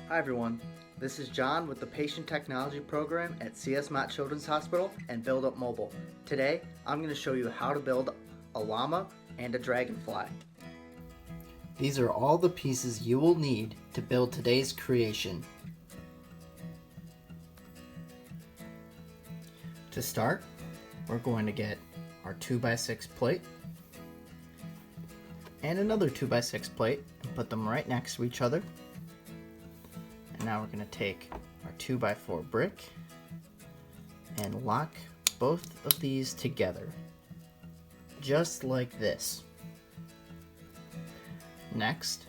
Hi everyone, this is John with the Patient Technology Program at CS Mott Children's Hospital and Build Up Mobile. Today, I'm going to show you how to build a llama and a dragonfly. These are all the pieces you will need to build today's creation. To start, we're going to get our 2x6 plate and another 2x6 plate and put them right next to each other. And now we're going to take our 2x4 brick and lock both of these together, just like this. Next,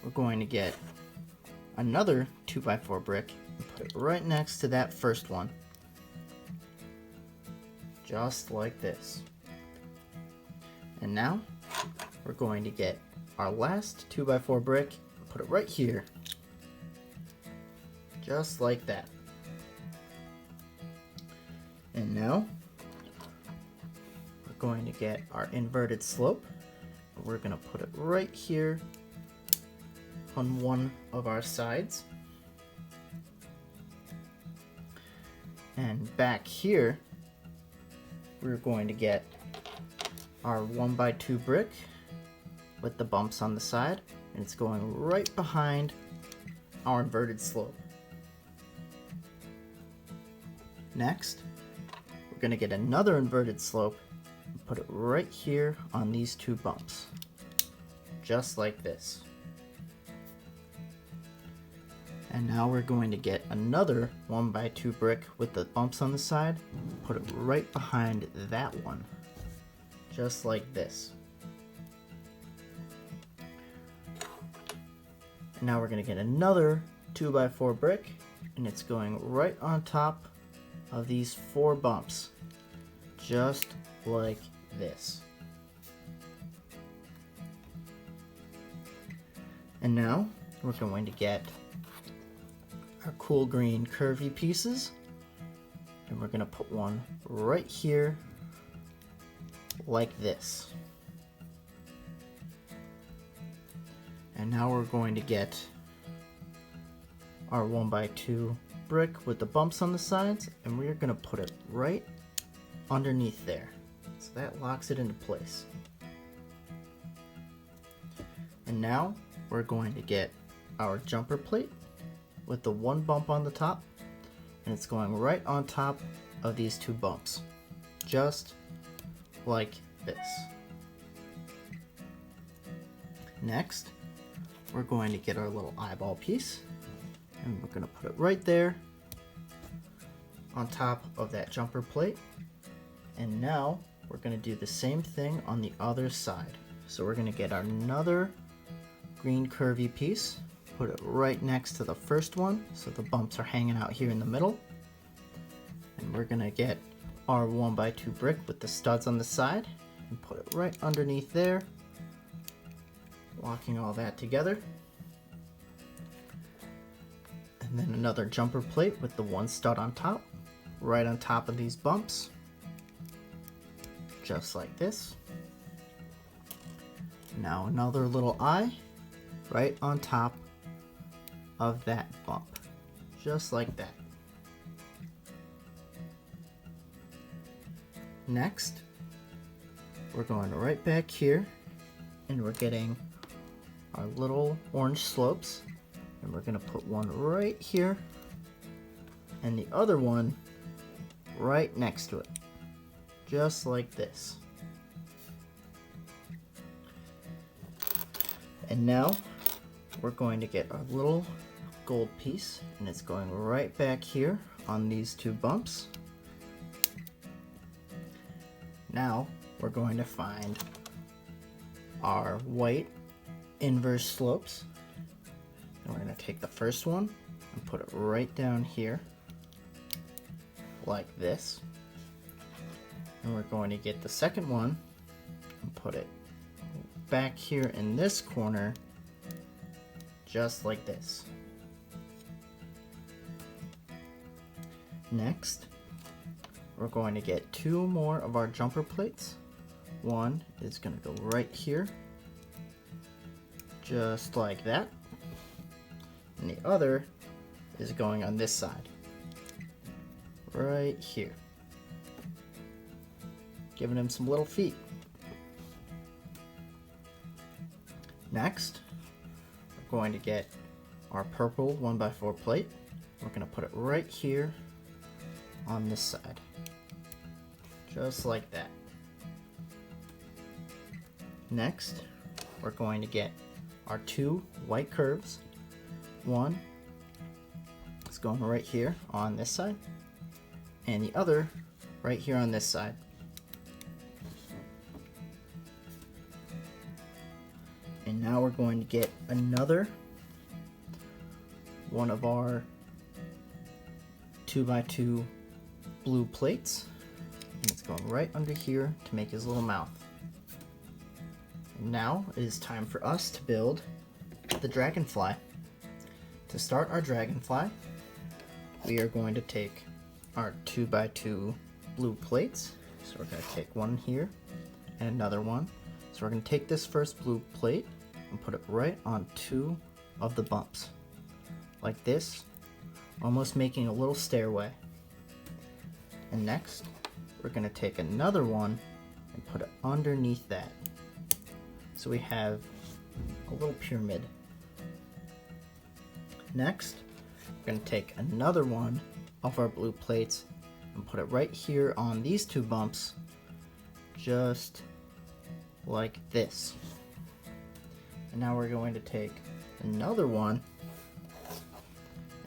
we're going to get another 2x4 brick and put it right next to that first one, just like this. And now, we're going to get our last 2x4 brick and put it right here, just like that. And now we're going to get our inverted slope. We're going to put it right here on one of our sides. And back here we're going to get our 1x2 brick with the bumps on the side, and it's going right behind our inverted slope. Next, we're going to get another inverted slope and put it right here on these two bumps, just like this. And now we're going to get another 1x2 brick with the bumps on the side, put it right behind that one, just like this. And now we're going to get another 2x4 brick, and it's going right on top of these 4 bumps, just like this. And now we're going to get our cool green curvy pieces, and we're going to put one right here like this. And now we're going to get our 1x2 brick with the bumps on the sides, and we're going to put it right underneath there, so that locks it into place. And now we're going to get our jumper plate with the one bump on the top, and it's going right on top of these 2 bumps, just like this. Next, we're going to get our little eyeball piece, and we're going to put it right there on top of that jumper plate. And now we're going to do the same thing on the other side. So we're going to get another green curvy piece, put it right next to the first one so the bumps are hanging out here in the middle. And we're going to get our 1x2 brick with the studs on the side and put it right underneath there, locking all that together. And then another jumper plate with the one stud on top, right on top of these bumps, just like this. Now another little eye right on top of that bump, just like that. Next, we're going right back here, and we're getting our little orange slopes, and we're going to put one right here and the other one right next to it, just like this. And now we're going to get our little gold piece, and it's going right back here on these 2 bumps. Now we're going to find our white inverse slopes, and we're going to take the first one and put it right down here like this. And we're going to get the second one and put it back here in this corner, just like this. Next, we're going to get 2 more of our jumper plates. One is going to go right here, just like that. and the other is going on this side, right here, giving him some little feet. Next, we're going to get our purple 1x4 plate. We're going to put it right here on this side, just like that. Next, we're going to get our two white curves. One is going right here on this side, and the other right here on this side. And now we're going to get another one of our 2x2 blue plates, and it's going right under here to make his little mouth. And now it is time for us to build the dragonfly. To start our dragonfly, we are going to take our 2x2 blue plates. So we're going to take one here and another one. So we're going to take this first blue plate and put it right on two of the bumps, like this, almost making a little stairway. And next, we're going to take another one and put it underneath that. So we have a little pyramid. Next, we're going to take another one of our blue plates and put it right here on these two bumps, just like this. And now we're going to take another one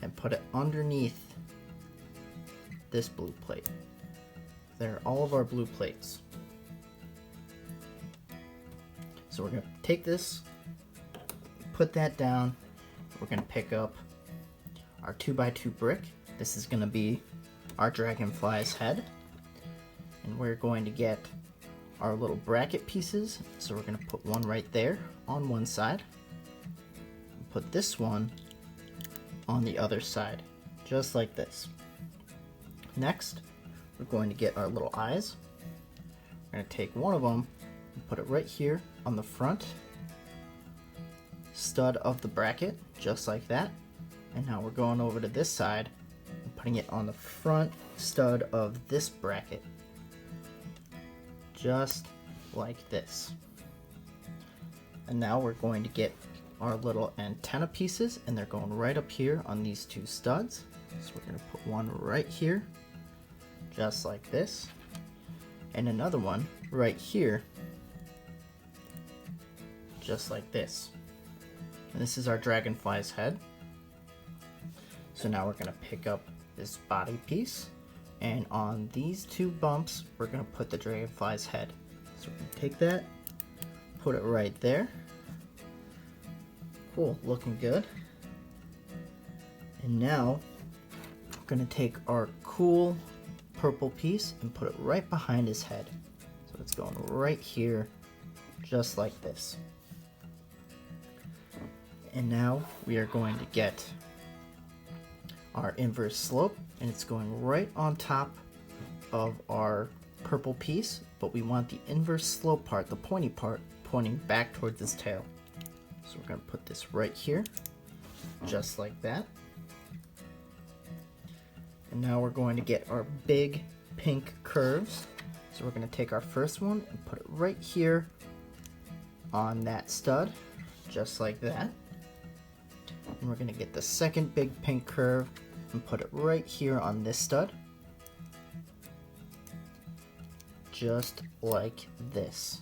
and put it underneath this blue plate. There are all of our blue plates. So we're going to take this, put that down. We're going to pick up our 2x2 brick. This is going to be our dragonfly's head. And we're going to get our little bracket pieces. So we're going to put one right there on one side. And put this one on the other side, just like this. Next, we're going to get our little eyes. We're going to take one of them and put it right here on the front stud of the bracket, just like that. And now we're going over to this side and putting it on the front stud of this bracket, just like this. And now we're going to get our little antenna pieces, and they're going right up here on these two studs. So we're going to put one right here, just like this, and another one right here, just like this. And this is our dragonfly's head. So now we're going to pick up this body piece, and on these two bumps we're going to put the dragonfly's head. So we're going to take that, put it right there. Cool, looking good. And now we're going to take our cool purple piece and put it right behind his head. So it's going right here, just like this. And now we are going to get our inverse slope, and it's going right on top of our purple piece, but we want the inverse slope part, the pointy part, pointing back towards his tail. So we're going to put this right here, just like that. And now we're going to get our big pink curves. So we're going to take our first one and put it right here on that stud, just like that. And we're going to get the second big pink curve and put it right here on this stud, just like this.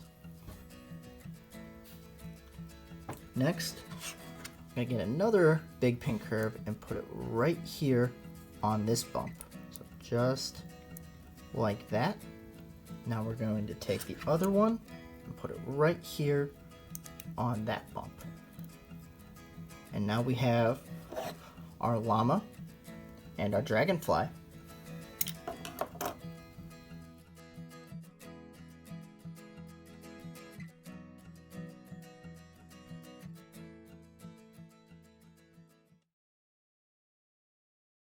Next, I'm going to get another big pink curve and put it right here on this bump. So just like that. Now we're going to take the other one and put it right here on that bump. And now we have our llama and our dragonfly.